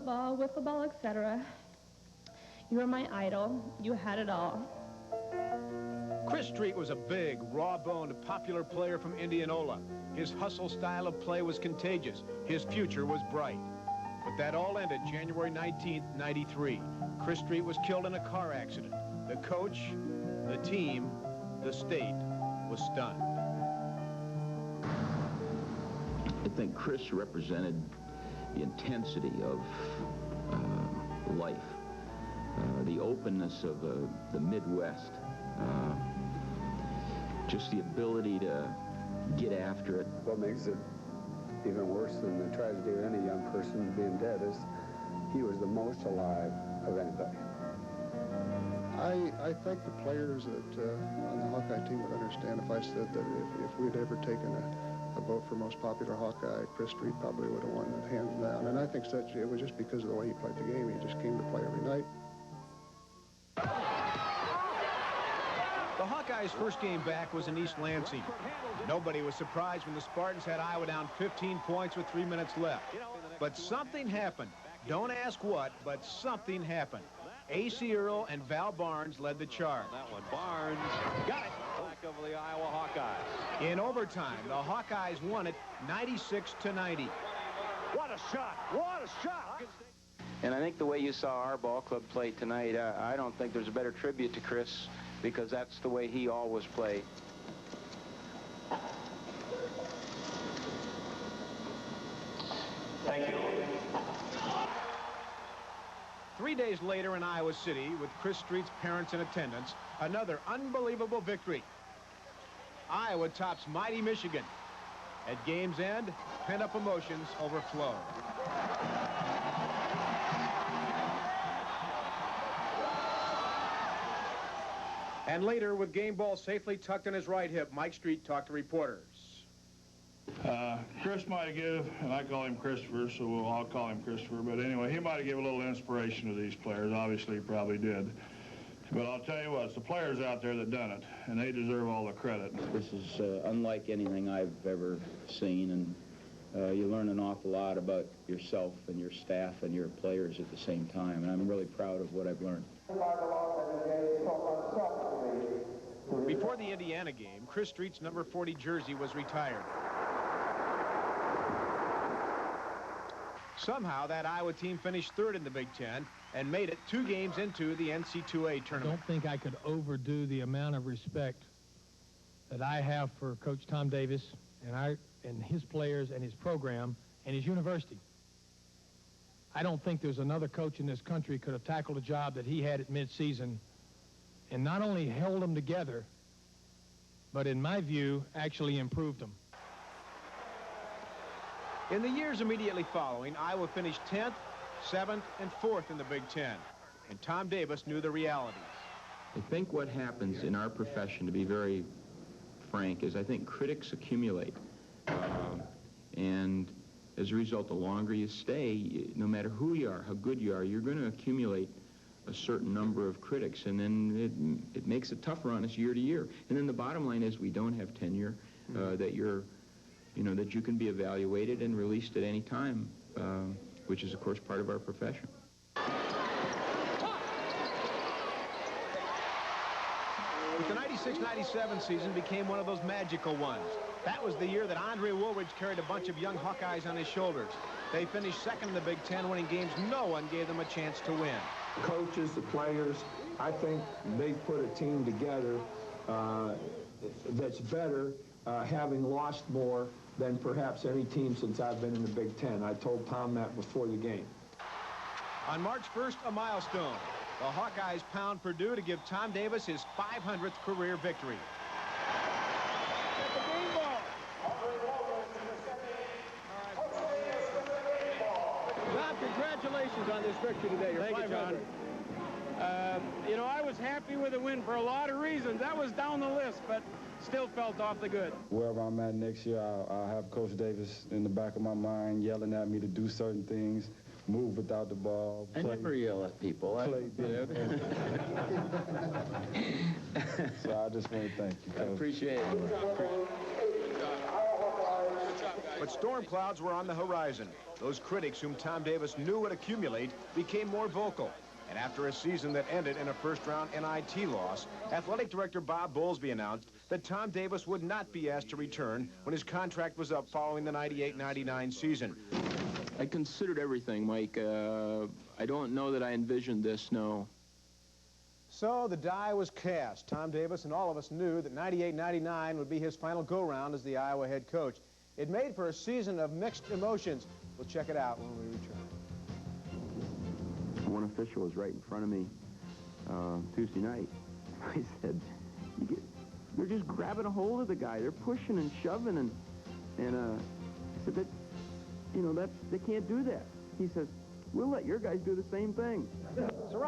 football, wiffle ball, etc. You were my idol. You had it all. Chris Street was a big, raw-boned, popular player from Indianola. His hustle style of play was contagious. His future was bright. But that all ended January 19th, 93. Chris Street was killed in a car accident. The coach, the team, the state was stunned. I think Chris represented the intensity of life, the openness of the Midwest, just the ability to get after it. What makes it even worse than the tragedy of any young person being dead is he was the most alive of anybody. I think the players that on the Hawkeye team would understand if I said that if we'd ever taken a vote for most popular Hawkeye, Chris Street probably would have won it hands down. And I think it was just because of the way he played the game. He just came to play every night. The Hawkeyes' first game back was in East Lansing. Nobody was surprised when the Spartans had Iowa down 15 points with 3 minutes left. But something happened. Don't ask what, but something happened. A.C. Earl and Val Barnes led the charge. That one, Barnes got it. Back over the Iowa Hawkeyes. In overtime, the Hawkeyes won it 96-90. What a shot! What a shot! And I think the way you saw our ball club play tonight, I don't think there's a better tribute to Chris, because that's the way he always played. Thank you. 3 days later in Iowa City, with Chris Street's parents in attendance, another unbelievable victory. Iowa tops mighty Michigan. At game's end, pent-up emotions overflow. And later, with game ball safely tucked in his right hip, Mike Street talked to reporters. Chris might have given, and I call him Christopher, so I'll call him Christopher, but anyway, he might have given a little inspiration to these players. Obviously, he probably did. But I'll tell you what, it's the players out there that done it, and they deserve all the credit. This is unlike anything I've ever seen, and you learn an awful lot about yourself and your staff and your players at the same time, and I'm really proud of what I've learned. Before the Indiana game, Chris Street's number 40 jersey was retired. Somehow, that Iowa team finished third in the Big Ten and made it 2 games into the NC2A tournament. I don't think I could overdo the amount of respect that I have for Coach Tom Davis and his players and his program and his university. I don't think there's another coach in this country could have tackled a job that he had at midseason and not only held them together, but in my view, actually improved them. In the years immediately following, Iowa finished 10th, 7th, and 4th in the Big Ten, and Tom Davis knew the realities. I think what happens in our profession, to be very frank, is I think critics accumulate. And as a result, the longer you stay, no matter who you are, how good you are, you're going to accumulate a certain number of critics, and then it makes it tougher on us year to year. And then the bottom line is we don't have tenure, that you can be evaluated and released at any time, which is, of course, part of our profession. But the 96-97 season became one of those magical ones. That was the year that Andre Woolridge carried a bunch of young Hawkeyes on his shoulders. They finished second in the Big Ten, winning games no one gave them a chance to win. Coaches, the players, I think they put a team together that's better, having lost more than perhaps any team since I've been in the Big Ten. I told Tom that before the game. On March 1st, a milestone. The Hawkeyes pound Purdue to give Tom Davis his 500th career victory. Bob, congratulations on this victory today. Thank you, John. You know, I was happy with the win for a lot of reasons. That was down the list, but still felt awfully good. Wherever I'm at next year, I'll have Coach Davis in the back of my mind yelling at me to do certain things, move without the ball. I never yell at people. Play big. So I just want to thank you, Coach. I appreciate it. Good job, guys. But storm clouds were on the horizon. Those critics whom Tom Davis knew would accumulate became more vocal. And after a season that ended in a first-round NIT loss, Athletic Director Bob Bowlesby announced that Tom Davis would not be asked to return when his contract was up following the 98-99 season. I considered everything, Mike. I don't know that I envisioned this, no. So the die was cast. Tom Davis and all of us knew that 98-99 would be his final go-round as the Iowa head coach. It made for a season of mixed emotions. We'll check it out when we return. One official was right in front of me Tuesday night. I said, they're just grabbing a hold of the guy. They're pushing and shoving, and I said, they can't do that. He says, we'll let your guys do the same thing. Surrounded